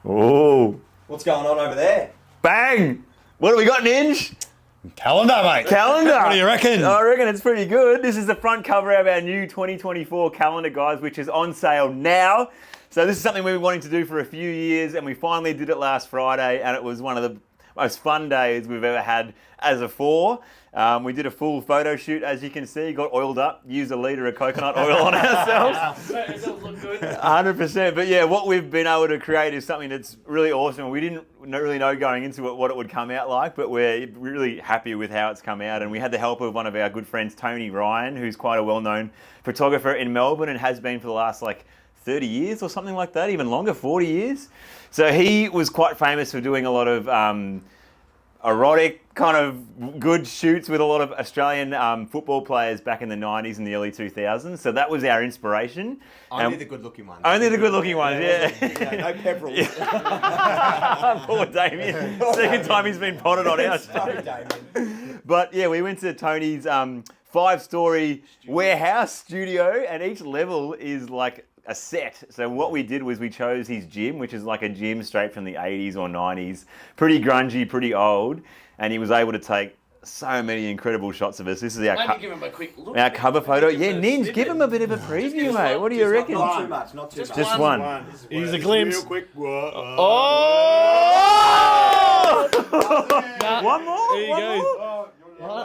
Oh. What's going on over there? Bang! What do we got, Ninj? Calendar, mate. Calendar. What do you reckon? I reckon it's pretty good. This is the front cover of our new 2024 calendar, guys, which is on sale now. So this is something we've been wanting to do for a few years, and we finally did it last Friday, and it was one of the most fun days we've ever had as a four. We did a full photo shoot, as you can see, got oiled up, used a litre of coconut oil on ourselves. It does look good. 100%. But yeah, what we've been able to create is something that's really awesome. We didn't really know going into it what it would come out like, but we're really happy with how it's come out. And we had the help of one of our good friends, Tony Ryan, who's quite a well-known photographer in Melbourne and has been for the last 30 years or something like that, even longer, 40 years. So he was quite famous for doing a lot of erotic kind of good shoots with a lot of Australian football players back in the 90s and the early 2000s. So that was our inspiration. Only the good-looking ones. Only the good-looking ones, yeah. No peverils. Poor Damien. Second time he's been potted on our Sorry, show. Damien. But yeah, we went to Tony's 5-story warehouse studio, and each level is like a set. So what we did was we chose his gym, which is like a gym straight from the 80s or 90s, pretty grungy, pretty old, and he was able to take so many incredible shots of us. This is Maybe give him a quick look. our cover photo. Yeah, Ninj, give him a bit of a preview, mate. What do you reckon? Not too much, not too much. Just one. Here's a glimpse. Real quick. Oh! One more? There you One go. more?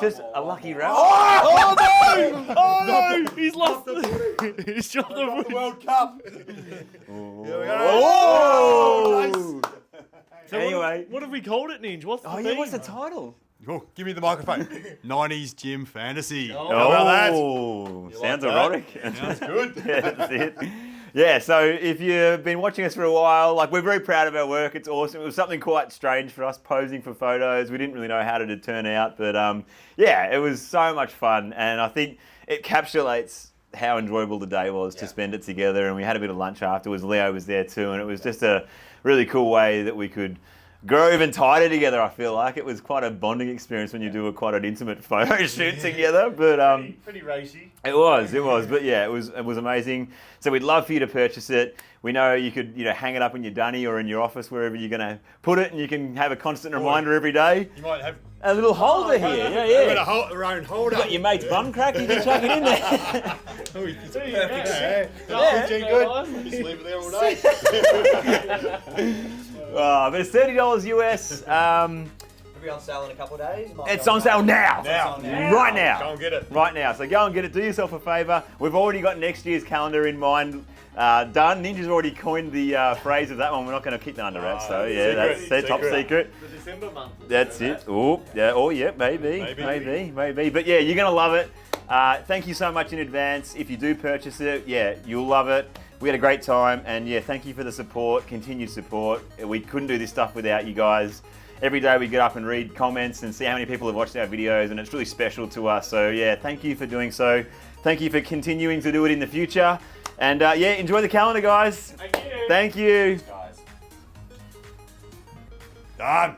Just a lucky round. Oh no! Oh no! He's lost. He's dropped the World Cup. Oh! So Anyway. what have we called it, Ninja? What's the Oh theme? yeah, what's the title? Oh, give me the microphone. 90s gym fantasy. Oh. How about that? Sounds like erotic. Sounds good. Yeah, that's it. Yeah, so if you've been watching us for a while, we're very proud of our work. It's awesome. It was something quite strange for us, posing for photos. We didn't really know how to turn out, but yeah, it was so much fun, and I think it encapsulates how enjoyable the day was to spend it together. And we had a bit of lunch afterwards. Leo was there too, and it was just a really cool way that we could grow even tighter together. I feel like it was quite a bonding experience when you do quite an intimate photo shoot together. But pretty racy. it was. But yeah, it was amazing. So we'd love for you to purchase it. We know you could hang it up in your dunny or in your office, wherever you're going to put it, and you can have a constant reminder every day. You might have A little holder here. Yeah. our own holder. You got your mate's bum crack, you can chuck it in there. Oh, it's There you go. perfect. Yeah. Good. Just leave it there all day. But it's $30 US. It'll be on sale in a couple of days. It's on sale now. Right now. Go and get it. Right now. So go and get it. Do yourself a favour. We've already got next year's calendar in mind. Done. Ninja's already coined the phrase of that one. We're not going to keep that under wraps, though. Yeah, that's their top secret. The December month. That's it. Oh, yeah. Oh, yeah. Maybe. But yeah, you're going to love it. Thank you so much in advance. If you do purchase it, yeah, you'll love it. We had a great time, and yeah, thank you for the support, continued support. We couldn't do this stuff without you guys. Every day we get up and read comments and see how many people have watched our videos, and it's really special to us. So yeah, thank you for doing so. Thank you for continuing to do it in the future. And yeah, enjoy the calendar, guys. Thank you. Thank you. Guys. Done.